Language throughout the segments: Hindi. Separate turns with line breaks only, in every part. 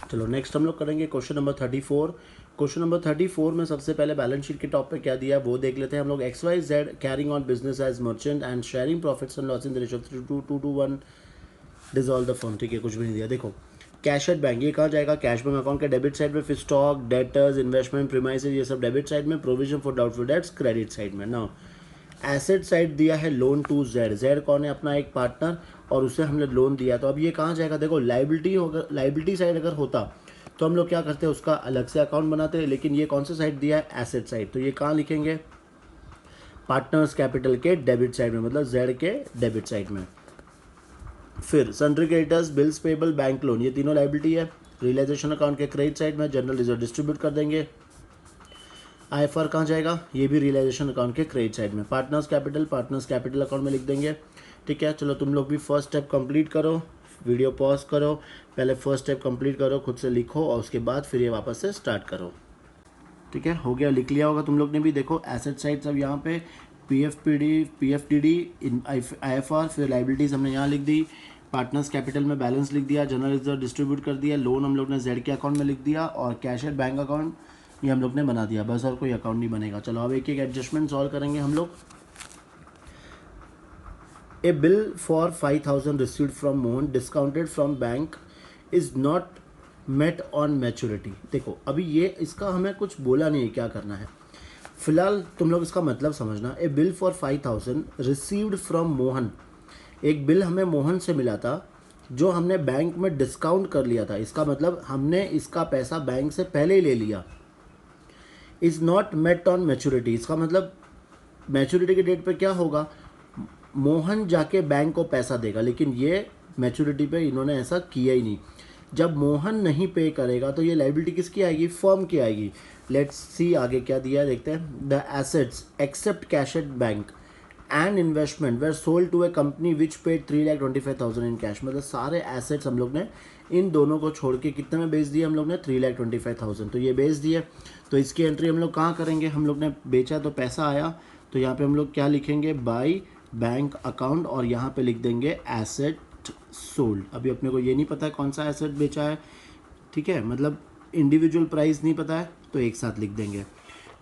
चलो नेक्स्ट हम लोग करेंगे क्वेश्चन नंबर 34। क्वेश्चन नंबर 34 में सबसे पहले बैलेंस शीट के टॉप पे क्या दिया है वो देख लेते हैं हम लोग। X y z carrying on business as merchant and sharing profits and loss in the ratio of 2:1 dissolve the firm. ठीक है, कुछ भी नहीं दिया। देखो कैश एट बैंक, ये कहाँ जाएगा? कैश बैंक अकाउंट के डेबिट साइड में, फिर स्टॉक, डेटर्स, इन्वेस्टमेंट, प्रीमाइसेस, ये सब डेबिट साइड में, provision for doubtful debts credit side में। ना एसेट साइड दिया है लोन टू जेड। जेड कौन है? अपना एक पार्टनर, और उसे हमने लोन दिया। तो अब ये कहाँ जाएगा? देखो लाइबिलिटी होगा, लाइबिलिटी साइड अगर होता तो हम लोग क्या करते हैं, उसका अलग से अकाउंट बनाते हैं। लेकिन ये कौन सा साइड दिया है? Asset side. तो ये कहाँ लिखेंगे? पार्टनर्स कैपिटल के डेबिट साइड में, मतलब जेड के डेबिट साइड में। फिर sundry creditors, bills payable, bank loan, ये तीनों लाइबिलिटी है। रियलाइजेशन अकाउंट के क्रेडिट साइड में जनरल रिजर्व डिस्ट्रीब्यूट कर देंगे। आईएफआर कहाँ जाएगा? ये भी रियलाइजेशन अकाउंट के क्रेडिट साइड में। पार्टनर्स कैपिटल अकाउंट में लिख देंगे। ठीक है, चलो तुम लोग भी फर्स्ट स्टेप कंप्लीट करो, वीडियो पॉज करो, पहले फर्स्ट स्टेप कंप्लीट करो, खुद से लिखो और उसके बाद फिर ये वापस से स्टार्ट करो। ठीक है, हो गया, लिख लिया होगा तुम लोग ने भी। देखो एसेट साइड सब यहाँ पे पीएफडीडी आईएफआर, फिर लाइबिलिटीज हमने यहाँ लिख दी, पार्टनर्स कैपिटल में बैलेंस लिख दिया, जनरल रिजर्व डिस्ट्रीब्यूट कर दिया, लोन हम लोग ने जेड के अकाउंट में लिख दिया, और कैश एट बैंक अकाउंट ये हम लोग ने बना दिया। बस और कोई अकाउंट नहीं बनेगा। चलो अब एक एक एडजस्टमेंट सॉल्व करेंगे हम लोग। A bill for 5,000 received from Mohan discounted from bank is not met on maturity. देखो अभी ये इसका हमें कुछ बोला नहीं है क्या करना है, फिलहाल तुम लोग इसका मतलब समझना। A bill for 5,000 received from Mohan, एक बिल हमें मोहन से मिला था जो हमने बैंक में डिस्काउंट कर लिया था। इसका मतलब हमने इसका पैसा बैंक से पहले ही ले लिया। Is not met on maturity, इसका मतलब मैच्योरिटी के डेट पे क्या होगा? मोहन जाके बैंक को पैसा देगा, लेकिन ये मैच्योरिटी पे इन्होंने ऐसा किया ही नहीं। जब मोहन नहीं पे करेगा तो ये लाइबिलिटी किसकी आएगी? फर्म की आएगी। लेट्स सी आगे क्या दिया है, देखते हैं। The assets except cash at bank and investment were sold to a company which paid 3,25,000 in cash. मतलब सारे एसेट्स हम लोग ने इन दोनों को छोड़ के कितने में बेच दिए हम लोग ने? 3,25,000। तो ये बेच दिए, तो इसकी एंट्री हम लोग कहाँ करेंगे? हम लोग ने बेचा तो पैसा आया, तो यहाँ पे हम लोग क्या लिखेंगे? बाई बैंक अकाउंट, और यहाँ पे लिख देंगे एसेट सोल्ड। अभी अपने को ये नहीं पता है कौन सा एसेट बेचा है, ठीक है, मतलब इंडिविजुअल प्राइस नहीं पता है, तो एक साथ लिख देंगे।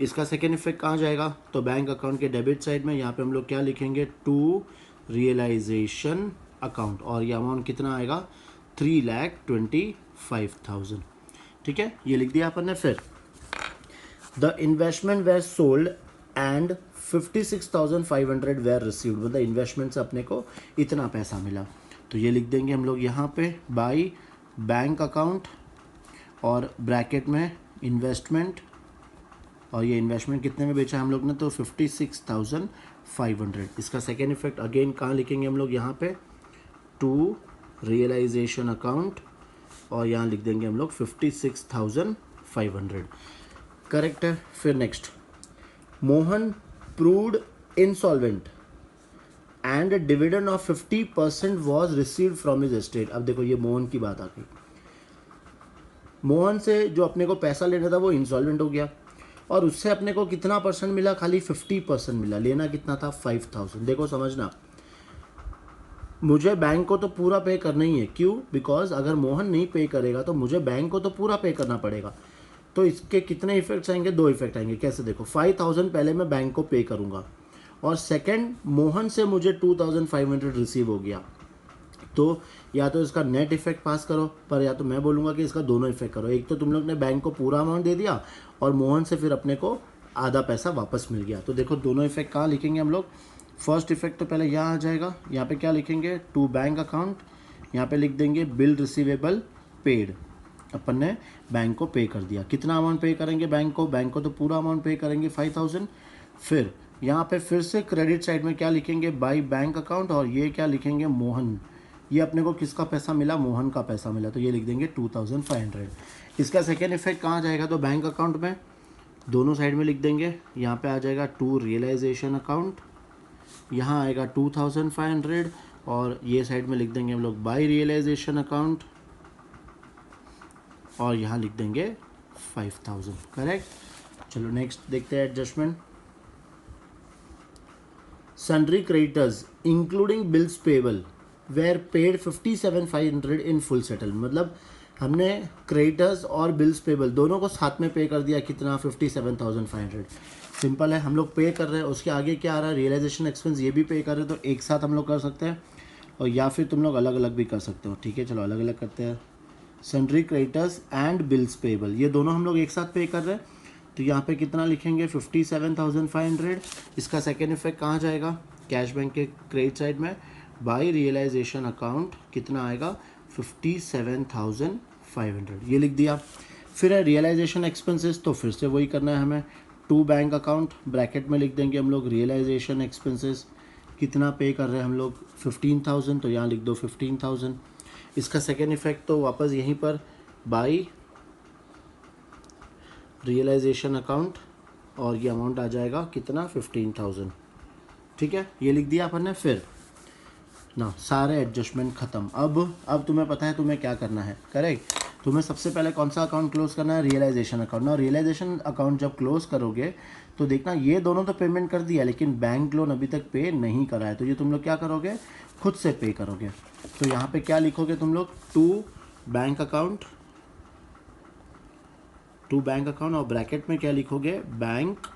इसका सेकेंड इफेक्ट कहाँ जाएगा? तो बैंक अकाउंट के डेबिट साइड में। यहाँ पे हम लोग क्या लिखेंगे? टू रियलाइजेशन अकाउंट, और ये अमाउंट कितना आएगा? 3,25,000। ठीक है, ये लिख दिया अपन ने। फिर the investment were sold and 56,500 were received, मतलब इन्वेस्टमेंट से अपने को इतना पैसा मिला। तो ये लिख देंगे हम लोग यहाँ पे बाई बैंक अकाउंट, और ब्रैकेट में इन्वेस्टमेंट, और ये इन्वेस्टमेंट कितने में बेचा हम लोग ने? तो 56,500। इसका सेकेंड इफेक्ट अगेन कहाँ लिखेंगे हम लोग? यहाँ पे टू रियलाइजेशन अकाउंट, और यहाँ लिख देंगे हम लोग 56,500। करेक्ट है। फिर next, Mohan proved insolvent and dividend of 50% was received from his estate. अब देखो ये मोहन की बात आ गई। मोहन से जो अपने को पैसा लेना था वो इंसॉल्वेंट हो गया, और उससे अपने को कितना परसेंट मिला? खाली 50% मिला। लेना कितना था? 5,000। देखो समझना, मुझे बैंक को तो पूरा पे करना ही है। क्यों? बिकॉज अगर मोहन नहीं पे करेगा तो मुझे बैंक को तो पूरा पे करना पड़ेगा। तो इसके कितने इफेक्ट्स आएंगे? दो इफेक्ट आएंगे। कैसे? देखो 5,000 पहले मैं बैंक को पे करूँगा, और सेकेंड मोहन से मुझे 2,500 रिसीव हो गया। तो या तो इसका नेट इफेक्ट पास करो, पर या तो मैं बोलूँगा कि इसका दोनों इफेक्ट करो। एक तो तुम लोग ने बैंक को पूरा अमाउंट दे दिया, और मोहन से फिर अपने को आधा पैसा वापस मिल गया। तो देखो दोनों इफेक्ट कहाँ लिखेंगे हम लोग? फर्स्ट इफेक्ट तो पहले यहाँ आ जाएगा। यहाँ पे क्या लिखेंगे? टू बैंक अकाउंट, यहाँ पे लिख देंगे बिल रिसीवेबल पेड। अपन ने बैंक को पे कर दिया। कितना अमाउंट पे करेंगे बैंक को? बैंक को तो पूरा अमाउंट पे करेंगे 5,000। फिर यहाँ पे फिर से क्रेडिट साइड में क्या लिखेंगे? बाई बैंक अकाउंट, और ये क्या लिखेंगे? मोहन। ये अपने को किसका पैसा मिला? मोहन का पैसा मिला, तो ये लिख देंगे 2,500। इसका सेकेंड इफेक्ट कहाँ जाएगा? तो बैंक अकाउंट में, दोनों साइड में लिख देंगे। यहाँ पे आ जाएगा टू रियलाइजेशन अकाउंट, यहाँ आएगा 2,500, और ये साइड में लिख देंगे हम लोग बाई रियलाइजेशन अकाउंट, और यहाँ लिख देंगे 5,000। करेक्ट। चलो नेक्स्ट देखते हैं adjustment. Sundry creditors including bills payable were paid 57,500 in full settle. मतलब हमने क्रेडिटर्स और बिल्स पेबल दोनों को साथ में पे कर दिया, कितना 57,500। सिंपल है, हम लोग पे कर रहे हैं, उसके आगे क्या आ रहा है, रियलाइजेशन एक्सपेंस ये भी पे कर रहे हैं, तो एक साथ हम लोग कर सकते हैं, और या फिर तुम लोग अलग अलग भी कर सकते हो। ठीक है, चलो अलग अलग करते हैं। Sundry creditors and bills payable ये दोनों हम लोग एक साथ पे कर रहे हैं, तो यहाँ पे कितना लिखेंगे 57,500। इसका सेकेंड इफेक्ट कहाँ जाएगा, कैश बैंक के क्रेडिट साइड में, बाई रियलाइजेशन अकाउंट कितना आएगा 57,500, ये लिख दिया। फिर है रियलाइजेशन एक्सपेंसेस, तो फिर से वही करना है हमें, टू बैंक अकाउंट ब्रैकेट में लिख देंगे हम लोग रियलाइजेशन एक्सपेंसेस कितना पे कर रहे हैं हम लोग 15,000, तो यहाँ लिख दो 15,000। इसका सेकेंड इफेक्ट तो वापस यहीं पर बाई रियलाइजेशन अकाउंट, और ये अमाउंट आ जाएगा कितना 15,000। ठीक है, ये लिख दिया अपन ने। फिर ना सारे एडजस्टमेंट ख़त्म। अब तुम्हें पता है तुम्हें क्या करना है, करेक्ट। तुम्हें सबसे पहले कौन सा अकाउंट क्लोज करना है, रियलाइजेशन अकाउंट ना। रियलाइजेशन अकाउंट जब क्लोज करोगे तो देखना ये दोनों तो पेमेंट कर दिया, लेकिन बैंक लोन अभी तक पे नहीं करा है, तो ये तुम लोग क्या करोगे, खुद से पे करोगे। तो यहाँ पे क्या लिखोगे तुम लोग, टू बैंक अकाउंट और ब्रैकेट में क्या लिखोगे, बैंक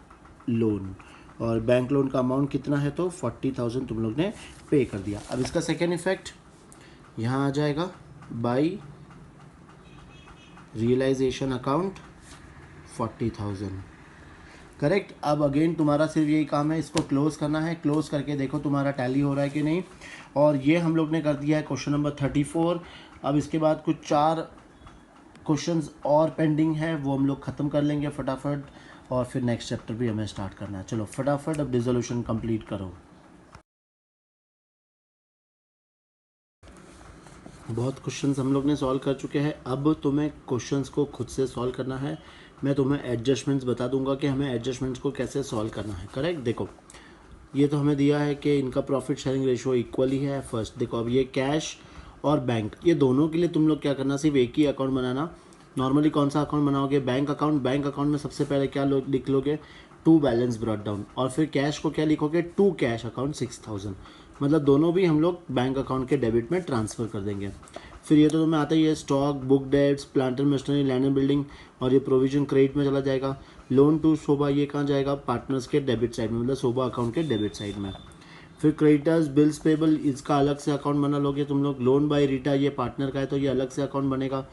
लोन, और बैंक लोन का अमाउंट कितना है, तो 40,000 तुम लोग ने पे कर दिया। अब इसका सेकेंड इफेक्ट यहाँ आ जाएगा, बाई रियलाइजेशन अकाउंट 40,000, करेक्ट। अब अगेन तुम्हारा सिर्फ यही काम है, इसको क्लोज करना है। क्लोज करके देखो तुम्हारा टैली हो रहा है कि नहीं, और ये हम लोग ने कर दिया है क्वेश्चन नंबर 34। अब इसके बाद कुछ 4 क्वेश्चंस और पेंडिंग है, वो हम लोग ख़त्म कर लेंगे फटाफट, और फिर नेक्स्ट चैप्टर भी हमें स्टार्ट करना है। चलो फटाफट अब डिसोल्यूशन कंप्लीट करो। बहुत क्वेश्चंस हम लोग ने सॉल्व कर चुके हैं, अब तुम्हें क्वेश्चंस को खुद से सॉल्व करना है। मैं तुम्हें एडजस्टमेंट्स बता दूंगा कि हमें एडजस्टमेंट्स को कैसे सॉल्व करना है, करेक्ट। देखो ये तो हमें दिया है कि इनका प्रॉफिट शेयरिंग रेशियो इक्वल ही है। फर्स्ट देखो, अब ये कैश और बैंक, ये दोनों के लिए तुम लोग क्या करना, सिर्फ एक ही अकाउंट बनाना। नॉर्मली कौन सा अकाउंट बनाओगे, बैंक अकाउंट। बैंक अकाउंट में सबसे पहले क्या लिख लोगे, टू बैलेंस ब्रॉट डाउन, और फिर कैश को क्या लिखोगे, टू कैश अकाउंट 6,000, मतलब दोनों भी हम लोग बैंक अकाउंट के डेबिट में ट्रांसफ़र कर देंगे। फिर ये तो तुम्हें आता ही है, stock, book debts, plant and machinery, land and building, और ये प्रोविजन क्रेडिट में चला जाएगा। लोन टू शोभा, ये कहाँ जाएगा, पार्टनर्स के डेबिट साइड में, मतलब शोभा अकाउंट के डेबिट साइड में। फिर क्रेडिटर्स, बिल्स पेबल, इसका अलग से अकाउंट बना लोगे तुम लोग। लोन बाय रीटा, ये पार्टनर का है तो ये अलग से अकाउंट बनेगा।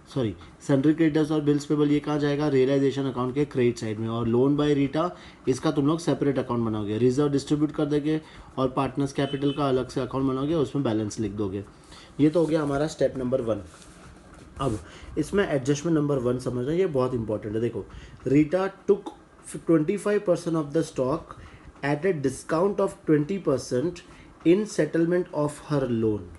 सॉरी, सन्ड्री क्रेडिटर्स और बिल्स पेबल ये कहाँ जाएगा, रियलाइजेशन अकाउंट के क्रेडिट साइड में। और लोन बाय रीटा, इसका तुम लोग सेपरेट अकाउंट बनाओगे, रिजर्व डिस्ट्रीब्यूट कर देंगे, और पार्टनर्स कैपिटल का अलग से अकाउंट बनाओगे, उसमें बैलेंस लिख दोगे। ये तो हो गया हमारा स्टेप नंबर 1। अब इसमें एडजस्टमेंट नंबर 1 समझना, ये बहुत इंपॉर्टेंट है। देखो, रीटा टुक 25% of the stock at a discount of 20% in settlement of her loan.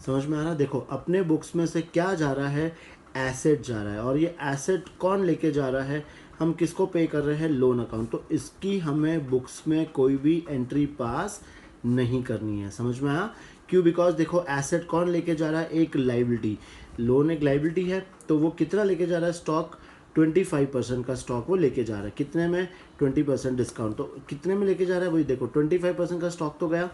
समझ में आ रहा है। देखो अपने बुक्स में से क्या जा रहा है, एसेट जा रहा है, और ये एसेट कौन लेके जा रहा है, हम किसको पे कर रहे हैं, लोन अकाउंट। तो इसकी हमें बुक्स में कोई भी एंट्री पास नहीं करनी है। समझ में आया क्यों, बिकॉज देखो एसेट कौन लेके जा रहा है, एक लाइबिलिटी, लोन एक लाइबिलिटी है, तो वो कितना लेके जा रहा है, स्टॉक 25% का स्टॉक वो लेके जा रहा है, कितने में, 20% डिस्काउंट, तो कितने में लेके जा रहा है, वही देखो 25% का स्टॉक तो गया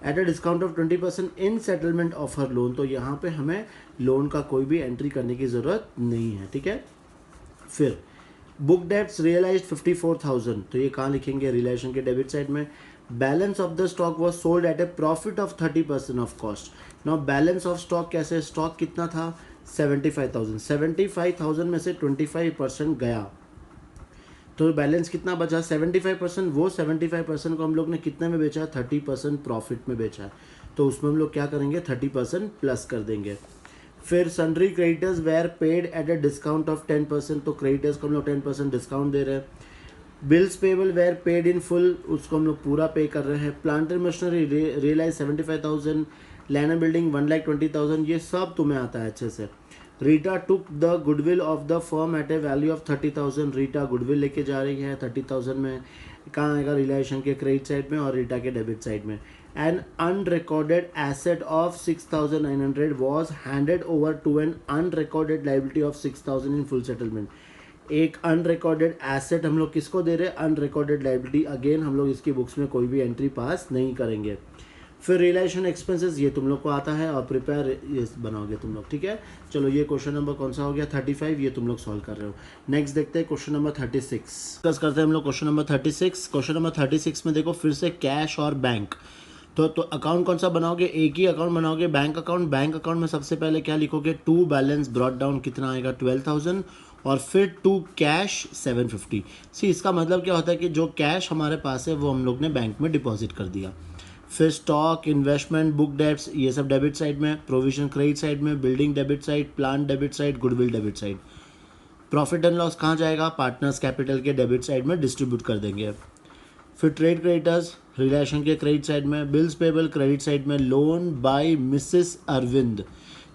eight a discount of 20% in settlement of her loan. तो यहाँ पे हमें लोन का कोई भी एंट्री करने की ज़रूरत नहीं है, ठीक है। फिर बुक डेट्स रियलाइज्ड 54,000, तो ये कहाँ लिखेंगे, रियलाइजेशन के डेबिट साइड में। Balance of the stock was sold at A profit of 30% of cost. Now balance of stock कैसे, स्टॉक कितना था 75,000, 75,000 में से 25% गया, तो बैलेंस कितना बचा 75%। वो 75% को हम लोग ने कितने में बेचा, 30% प्रॉफिट में बेचा है, तो उसमें हम लोग क्या करेंगे, 30% प्लस कर देंगे। फिर sundry creditors were paid at a discount of 10%, तो क्रेडिटर्स को हम लोग 10% डिस्काउंट दे रहे हैं। Bills payable were paid in full, उसको हम लोग पूरा पे कर रहे हैं। Plant and machinery realise 75,000, land and building 1,20,000, ये सब तुम्हें आता है अच्छे से। Rita took the goodwill of the firm at a value of 30,000, Rita goodwill लेके जा रही है 30,000 में, कहाँ आएगा, रिलायशन के क्रेडिट साइड में और रीटा के डेबिट साइड में। An unrecorded asset of 6,900 was handed over to an unrecorded liability of 6,000 in full settlement. एक अनरिकॉर्डेड एसेट हम लोग किसको दे रहे हैं, अनरिकॉर्डेड लाइबिलिटी। अगेन हम लोग इसकी बुक्स में कोई भी एंट्री पास नहीं करेंगे। फिर रियलाइजेशन एक्सपेंसेस ये तुम लोग को आता है और प्रिपेयर ये बनाओगे तुम लोग, ठीक है। चलो ये क्वेश्चन नंबर कौन सा हो गया 35, ये तुम लोग सॉल्व कर रहे हो। नेक्स्ट देखते हैं क्वेश्चन नंबर 36 डिस्कस करते हैं हम लोग। क्वेश्चन नंबर 36, क्वेश्चन नंबर 36 में देखो फिर से कैश और बैंक। तो अकाउंट कौन सा बनाओगे, एक ही अकाउंट बनाओगे, बैंक अकाउंट। बैंक अकाउंट में सबसे पहले क्या लिखोगे, टू बैलेंस ब्रॉट डाउन कितना आएगा 12,000 और फिर टू कैश 750। सी इसका मतलब क्या होता है कि जो कैश हमारे पास है वो हम लोग ने बैंक में डिपॉजिट कर दिया। फिर स्टॉक, इन्वेस्टमेंट, बुक डेब्ट्स ये सब डेबिट साइड में, प्रोविजन क्रेडिट साइड में, building debit side, plan debit side, goodwill debit side. Profit and loss कहाँ जाएगा, पार्टनर्स कैपिटल के डेबिट साइड में डिस्ट्रीब्यूट कर देंगे। फिर ट्रेड क्रेडिटर्स रिलेशन के क्रेडिट साइड में, बिल्स पेबल क्रेडिट साइड में, लोन बाय मिसेस अरविंद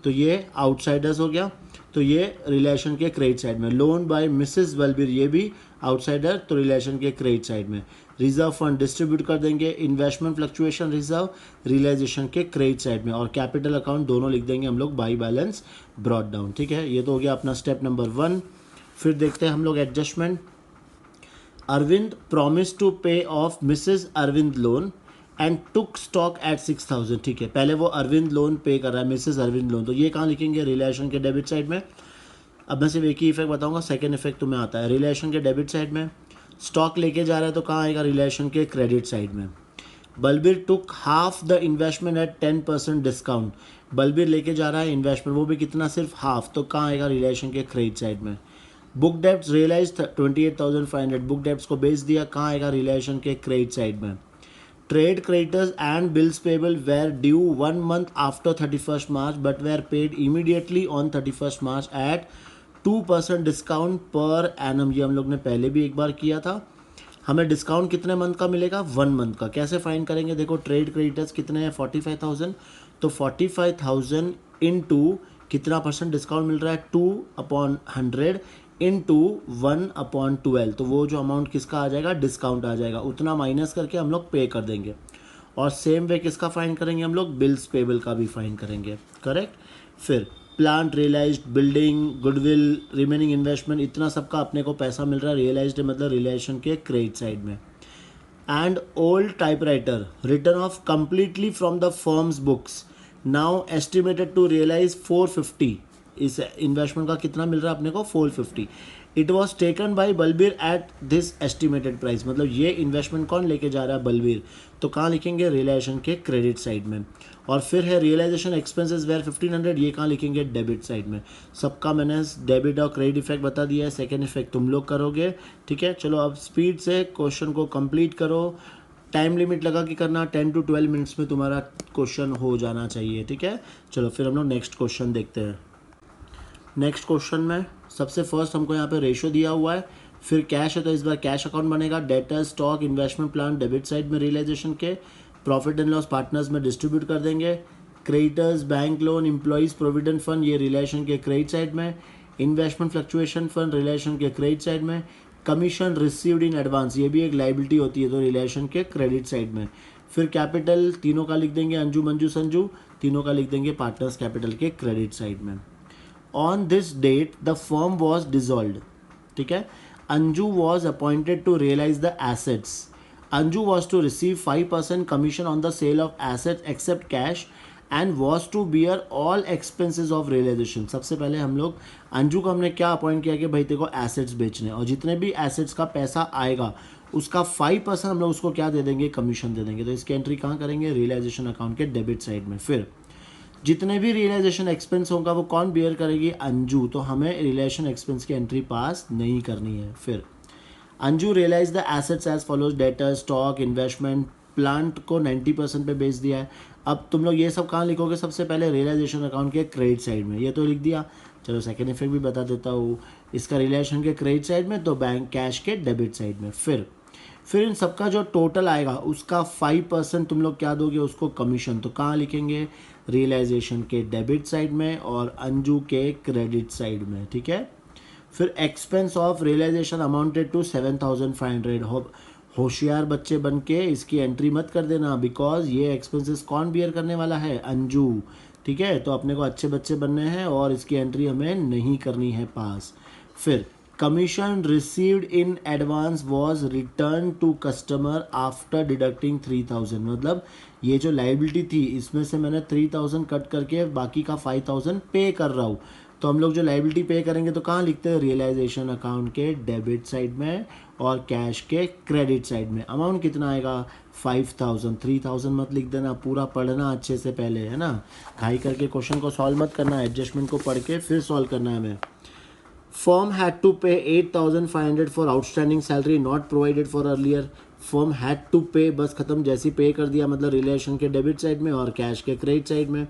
तो ये आउटसाइडर्स हो गया, तो ये रिलेशन के क्रेडिट साइड में। लोन बाय मिसेस बलबीर ये भी आउटसाइडर, तो रिलेशन के क्रेडिट साइड में। रिजर्व फंड डिस्ट्रीब्यूट कर देंगे, इन्वेस्टमेंट फ्लक्चुएशन रिजर्व रियलाइजेशन के क्रेडिट साइड में, और कैपिटल अकाउंट दोनों लिख देंगे हम लोग बाई बैलेंस ब्रॉट डाउन, ठीक है। ये तो हो गया अपना स्टेप नंबर 1। फिर देखते हैं हम लोग adjustment. Arvind promise to pay off Mrs Arvind loan and took stock at 6,000, ठीक है। पहले वो अरविंद लोन पे कर रहा है, मिसेस अरविंद लोन, तो ये कहाँ लिखेंगे, रिलेशन के डेबिट साइड में। अब मैं सिर्फ एक ही इफेक्ट बताऊंगा, सेकंड इफेक्ट तुम्हें आता है। रिलेशन के डेबिट साइड में स्टॉक लेके जा रहा है तो कहाँ आएगा, रिलेशन के क्रेडिट साइड में। Balbir took half the investment at 10% discount, Balbir लेके जा रहा है इन्वेस्टमेंट, वो भी कितना, सिर्फ हाफ, तो कहाँ आएगा, रिलेशन के क्रेडिट साइड में। Book debts realise 28,500, book debts को बेच दिया, कहाँ आएगा, रिलेशन के क्रेडिट साइड में। Trade creditors and bills payable were due 1 month after 31st March but were paid immediately on 31st March at 2% discount per annum, ये हम लोग ने पहले भी एक बार किया था। हमें डिस्काउंट कितने मंथ का मिलेगा, 1 month का। कैसे फाइंड करेंगे, देखो ट्रेड क्रेडिटर्स कितने हैं 45,000, तो 45,000 इंटू कितना परसेंट डिस्काउंट मिल रहा है, 2/100 इंटू 1/12, तो वो जो अमाउंट किसका आ जाएगा, डिस्काउंट आ जाएगा, उतना माइनस करके हम लोग पे कर देंगे। और सेम वे किसका फाइंड करेंगे हम लोग, बिल्स पेबल का भी फाइंड करेंगे, करेक्ट। फिर plant realised, building, goodwill, remaining investment, इतना सबका अपने को पैसा मिल रहा है, रियलाइज्ड मतलब रिलेशन के क्रेडिट साइड में। And old typewriter written off completely from the firm's books now estimated to realise 450, इस इन्वेस्टमेंट का कितना मिल रहा है अपने को, 450। It was taken by Balbir at this estimated price, मतलब ये इन्वेस्टमेंट कौन लेके जा रहा है, बलबीर, तो कहाँ लिखेंगे, रियलाइजेशन के क्रेडिट साइड में। और फिर है रियलाइजेशन एक्सपेंसेस वेयर 1500, ये कहाँ लिखेंगे, डेबिट साइड में। सबका मैंने डेबिट और क्रेडिट इफेक्ट बता दिया है, सेकेंड इफेक्ट तुम लोग करोगे, ठीक है। चलो अब स्पीड से क्वेश्चन को कंप्लीट करो, टाइम लिमिट लगा के करना, 10 to 12 मिनट्स में तुम्हारा क्वेश्चन हो जाना चाहिए, ठीक है। चलो फिर हम लोग नेक्स्ट क्वेश्चन देखते हैं। नेक्स्ट क्वेश्चन में सबसे फर्स्ट हमको यहाँ पे रेशो दिया हुआ है, फिर कैश है तो इस बार कैश अकाउंट बनेगा, debtor, stock, investment plan debit side में रियलाइजेशन के, प्रॉफिट एंड लॉस पार्टनर्स में डिस्ट्रीब्यूट कर देंगे, creditors, bank loan, employees provident fund ये रिलेशन के क्रेडिट साइड में, इन्वेस्टमेंट फ्लक्चुएशन फंड रिलेशन के क्रेडिट साइड में, कमीशन रिसीव्ड इन एडवांस ये भी एक लाइबिलिटी होती है तो रिलेशन के क्रेडिट साइड में। फिर कैपिटल तीनों का लिख देंगे, अंजू मंजू संजू तीनों का लिख देंगे पार्टनर्स कैपिटल के क्रेडिट साइड में। On this date the firm was dissolved, ठीक है। Anju was appointed to realise the assets, Anju was to receive 5% commission on the sale of assets except cash and was to bear all expenses of realisation. सबसे पहले हम लोग अंजू को हमने क्या अपॉइंट किया कि भाई तेरे को एसेट्स बेचने, और जितने भी एसेट्स का पैसा आएगा उसका 5% हम लोग उसको क्या दे देंगे, कमीशन दे देंगे। तो इसकी एंट्री कहाँ करेंगे, रियलाइजेशन अकाउंट के डेबिट साइड में। फिर जितने भी रियलाइजेशन एक्सपेंस होगा वो कौन बियर करेगी, अंजू, तो हमें रियलाइजेशन एक्सपेंस की एंट्री पास नहीं करनी है। फिर Anju realise the assets as follows, debtor, stock, investment, plant को 90% पे बेच दिया है। अब तुम लोग ये सब कहाँ लिखोगे, सबसे पहले रियलाइजेशन अकाउंट के क्रेडिट साइड में, ये तो लिख दिया। चलो सेकेंड इफेक्ट भी बता देता हूँ, इसका रियलाइजेशन के क्रेडिट साइड में, तो बैंक कैश के डेबिट साइड में। फिर इन सबका जो टोटल आएगा उसका 5% तुम लोग क्या दोगे उसको, कमीशन, तो कहाँ लिखेंगे, रियलाइजेशन के डेबिट साइड में और अंजू के क्रेडिट साइड में, ठीक है। फिर expense of realisation amounted to 7,500, होशियार बच्चे बन के इसकी एंट्री मत कर देना, बिकॉज ये एक्सपेंसेस कौन बियर करने वाला है, अंजू, ठीक है। तो अपने को अच्छे बच्चे बनने हैं और इसकी एंट्री हमें नहीं करनी है पास। फिर commission received in advance was return to customer after deducting 3000, मतलब ये जो लाइबिलिटी थी इसमें से मैंने 3000 कट करके बाकी का 5000 पे कर रहा हूँ। तो हम लोग जो लाइबिलिटी पे करेंगे तो कहाँ लिखते हैं, रियलाइजेशन अकाउंट के डेबिट साइड में और कैश के क्रेडिट साइड में। अमाउंट कितना आएगा 5000, 3000 मत लिख देना, पूरा पढ़ना अच्छे से पहले, है ना। घाई करके क्वेश्चन को सॉल्व मत करना, एडजस्टमेंट को पढ़ के फिर सॉल्व करना है हमें। Firm had to pay 8,500 for outstanding salary not provided for earlier. Firm had to pay, बस खत्म, जैसी पे कर दिया, मतलब रिलेशन के डेबिट साइड में और कैश के क्रेडिट साइड में।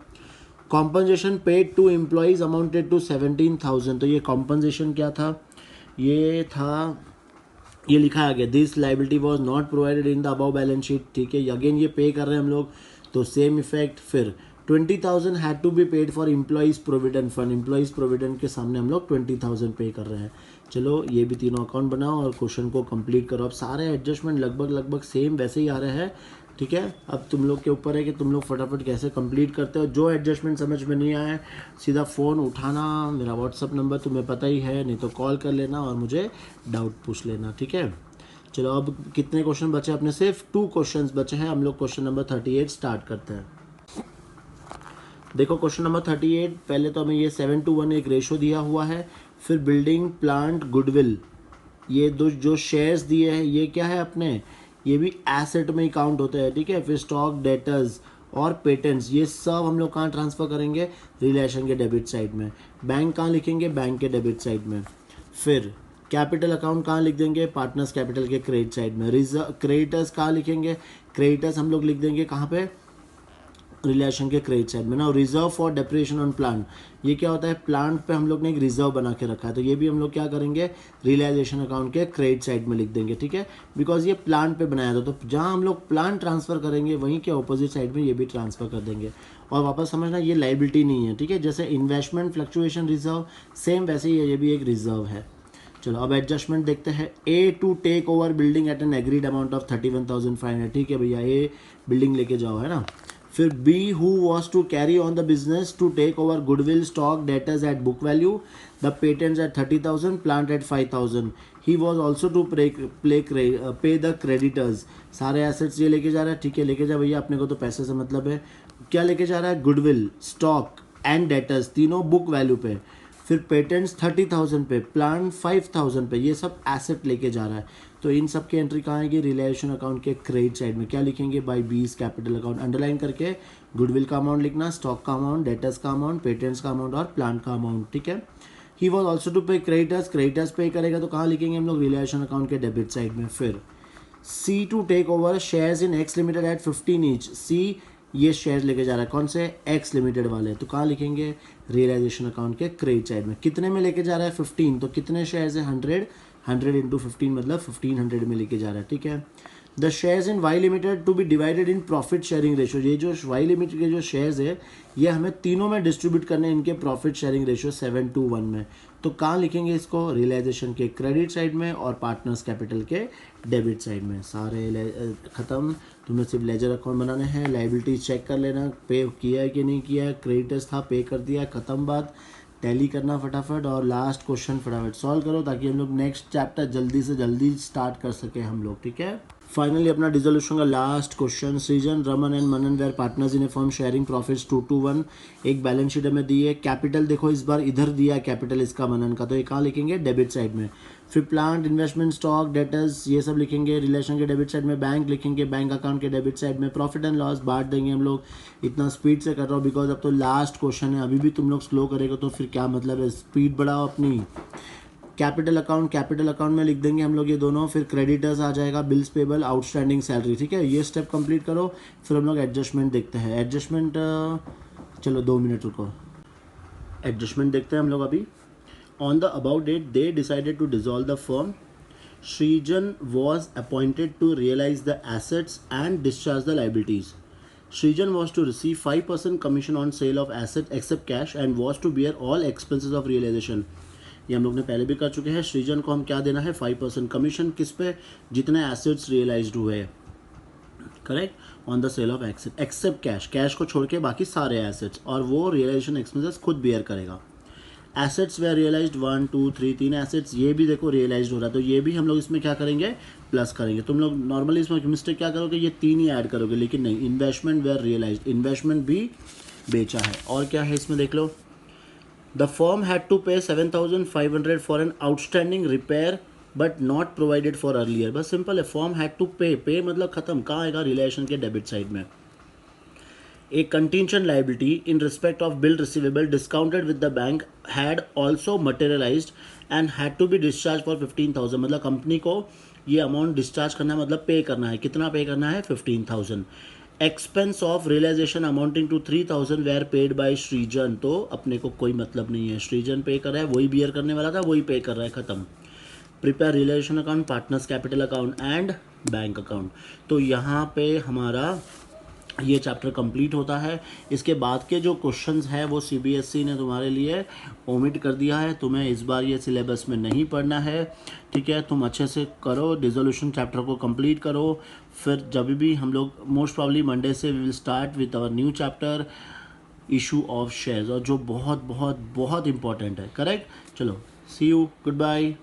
Compensation paid to employees amounted to 17,000, तो ये कॉम्पनसेशन क्या था, ये था, ये लिखा आ गया this liability was not provided in the above balance sheet, ठीक है। अगेन ये पे कर रहे हैं हम लोग, तो सेम इफेक्ट। फिर 20,000 had to be paid for employees provident fund, employees provident के सामने हम लोग 20,000 पे कर रहे हैं। चलो ये भी तीनों अकाउंट बनाओ और क्वेश्चन को कंप्लीट करो। अब सारे एडजस्टमेंट लगभग सेम वैसे ही आ रहे हैं, ठीक है। अब तुम लोग के ऊपर है कि तुम लोग फटाफट कैसे कंप्लीट करते हो। जो एडजस्टमेंट समझ में नहीं आए सीधा फ़ोन उठाना, मेरा व्हाट्सअप नंबर तुम्हें पता ही है, नहीं तो कॉल कर लेना और मुझे डाउट पूछ लेना, ठीक है। चलो अब कितने क्वेश्चन बचे अपने, सिर्फ 2 क्वेश्चंस बचे हैं। हम लोग क्वेश्चन नंबर 38 स्टार्ट करते हैं। देखो क्वेश्चन नंबर 38, पहले तो हमें ये 7:1 एक रेशो दिया हुआ है। फिर बिल्डिंग प्लांट गुडविल, ये दो जो शेयर्स दिए हैं ये क्या है अपने, ये भी एसेट में ही काउंट होते हैं, ठीक है। फिर स्टॉक, डेटर्स और पेटेंट्स, ये सब हम लोग कहाँ ट्रांसफ़र करेंगे, रिलेशन के डेबिट साइड में। बैंक कहाँ लिखेंगे, बैंक के डेबिट साइड में। फिर कैपिटल अकाउंट कहाँ लिख देंगे, पार्टनर्स कैपिटल के क्रेडिट साइड में। रिजर्व क्रेडिटर्स कहाँ लिखेंगे, क्रेडिटर्स हम लोग लिख देंगे कहाँ पे, रिलेशन के क्रेडिट साइड में ना। Reserve for depreciation on plant, ये क्या होता है, प्लांट पे हम लोग ने एक रिजर्व बना के रखा है, तो ये भी हम लोग क्या करेंगे, रियलाइजेशन अकाउंट के क्रेडिट साइड में लिख देंगे, ठीक है। बिकॉज ये प्लांट पे बनाया था, तो जहाँ हम लोग प्लांट ट्रांसफर करेंगे वहीं के ऑपोजिट साइड में ये भी ट्रांसफर कर देंगे। और वापस समझना ये लाइबिलिटी नहीं है, ठीक है। जैसे इन्वेस्टमेंट फ्लक्चुएशन रिजर्व, सेम वैसे ही ये भी एक रिजर्व है। चलो अब एडजस्टमेंट देखते हैं। A to take over building at an agreed amount of 31,500, ठीक है भैया, ए बिल्डिंग लेके जाओ, है ना। फिर B who was to carry on the business to take over goodwill, stock, debtors at book value, the patents at 30,000, plant at 5,000। He was also to pay the creditors, सारे एसेट्स ये लेके जा रहा है, ठीक है, लेके जा भैया, अपने को तो पैसे से मतलब है। क्या लेके जा रहा है, गुडविल, स्टॉक एंड डेटर्स, तीनों बुक वैल्यू पे। फिर पेटेंट्स 30,000 पे, प्लान 5,000 पे, ये सब एसेट लेके जा रहा है। तो इन सब की एंट्री कहाँ आएगी, रिलेशन अकाउंट के क्रेडिट साइड में। क्या लिखेंगे, by B's capital account, underline करके गुडविल का अमाउंट लिखना, स्टॉक का अमाउंट, डेटर्स का अमाउंट, पेटेंट्स का अमाउंट और प्लान का अमाउंट, ठीक है। He was also to pay creditors, creditors pay करेगा तो कहाँ लिखेंगे हम लोग, रिलेशन अकाउंट के डेबिट साइड में। फिर C to take over shares in X limited at 15 each, सी ये शेयर लेके जा रहा है, कौन से, एक्स लिमिटेड वाले, तो कहाँ लिखेंगे, रियलाइजेशन अकाउंट के क्रेडिट साइड में। कितने में लेके जा रहा है, 15, तो कितने शेयर्स है, 100 इंटू 15 मतलब 1500 में लेके जा रहा है, ठीक है। The shares in Y limited to be divided in profit sharing ratio, ये जो वाई लिमिटेड के जो शेयर्स है ये हमें तीनों में डिस्ट्रीब्यूट करने हैं, इनके प्रॉफिट शेयरिंग रेशियो 7:1 में। तो कहाँ लिखेंगे इसको, रियलाइजेशन के क्रेडिट साइड में और पार्टनर्स कैपिटल के डेबिट साइड में। सारे ख़त्म, तुम्हें सिर्फ लेजर अकाउंट बनाने हैं, लाइबिलिटीज चेक कर लेना, पे किया है कि नहीं किया है, क्रेडिटर्स था पे कर दिया, ख़त्म बात। टैली करना फटाफट और लास्ट क्वेश्चन फटाफट सॉल्व करो ताकि हम लोग नेक्स्ट चैप्टर जल्दी से जल्दी स्टार्ट कर सके हम लोग, ठीक है। फाइनली अपना डिसोल्यूशन का last question, Srijan, Raman and Manan were partners in a firm sharing profits 2:1। एक बैलेंस शीट में दी है, कैपिटल देखो इस बार इधर दिया है कैपिटल इसका मनन का, तो ये कहाँ लिखेंगे, डेबिट साइड में। फिर प्लांट, इन्वेस्टमेंट, स्टॉक, डेटर्स ये सब लिखेंगे रिलेशन के डेबिट साइड में। बैंक लिखेंगे बैंक अकाउंट के डेबिट साइड में। प्रॉफिट एंड लॉस बांट देंगे हम लोग, इतना स्पीड से कर रहा हूँ बिकॉज अब तो लास्ट क्वेश्चन है, अभी भी तुम लोग स्लो करेगा तो फिर क्या मतलब है, स्पीड बढ़ाओ अपनी। कैपिटल अकाउंट में लिख देंगे हम लोग ये दोनों। फिर क्रेडिटर्स आ जाएगा, बिल्स पेबल, आउटस्टैंडिंग सैलरी, ठीक है। ये स्टेप कंप्लीट करो, फिर हम लोग एडजस्टमेंट देखते हैं। एडजस्टमेंट चलो 2 मिनट रुको, एडजस्टमेंट देखते हैं हम लोग अभी। On the above date they decided to dissolve the firm, Srijan was appointed to realize the assets and discharge the liabilities. Srijan was to receive 5% commission on sale of assets except cash and was to bear all expenses of realization. ये हम लोग ने पहले भी कर चुके हैं। सृजन को हम क्या देना है, 5% कमीशन, किस पे, जितने एसेट्स रियलाइज्ड हुए, correct, on the sale of asset except cash, cash को छोड़ के बाकी सारे एसेट्स, और वो रियलाइजेशन एक्सपेंसेस खुद बियर करेगा। एसेट्स वे रियलाइज्ड 1 2 3 3 एसेट्स, ये भी देखो रियलाइज्ड हो रहा है, तो ये भी हम लोग इसमें क्या करेंगे प्लस करेंगे। तुम लोग नॉर्मली इसमें मिस्टेक क्या करोगे, ये 3 ही ऐड करोगे, लेकिन नहीं, इन्वेस्टमेंट वे रियलाइज्ड, इन्वेस्टमेंट भी बेचा है। और क्या है इसमें देख लो, द फर्म हैड टू पे 7,500 for an outstanding repair but not provided for earlier. बस सिंपल है, फर्म हैड टू पे मतलब खत्म, कहाँ आएगा, रिलेशन के डेबिट साइड में। A contingent liability in respect of bill receivable discounted with the bank had also materialized and had to be discharged for 15,000। मतलब कंपनी को ये अमाउंट डिस्चार्ज करना है, मतलब पे करना है, कितना पे करना है, 15,000। Expense of realisation amounting to 3,000 were paid by Srijan, तो अपने को कोई मतलब नहीं है, सृजन पे कर रहा है, वही बियर करने वाला था, वही पे कर रहा है, खत्म। Prepare realisation account, partners capital account and bank account. तो यहाँ पे हमारा ये चैप्टर कंप्लीट होता है। इसके बाद के जो क्वेश्चंस हैं वो सीबीएसई ने तुम्हारे लिए ओमिट कर दिया है, तुम्हें इस बार ये सिलेबस में नहीं पढ़ना है, ठीक है। तुम अच्छे से करो, डिसोल्यूशन चैप्टर को कंप्लीट करो, फिर जब भी हम लोग मोस्ट प्रॉब्ली मंडे से we will start with our new chapter issue of shares, और जो बहुत बहुत बहुत इंपॉर्टेंट है, करेक्ट। चलो, सी यू, गुड बाय।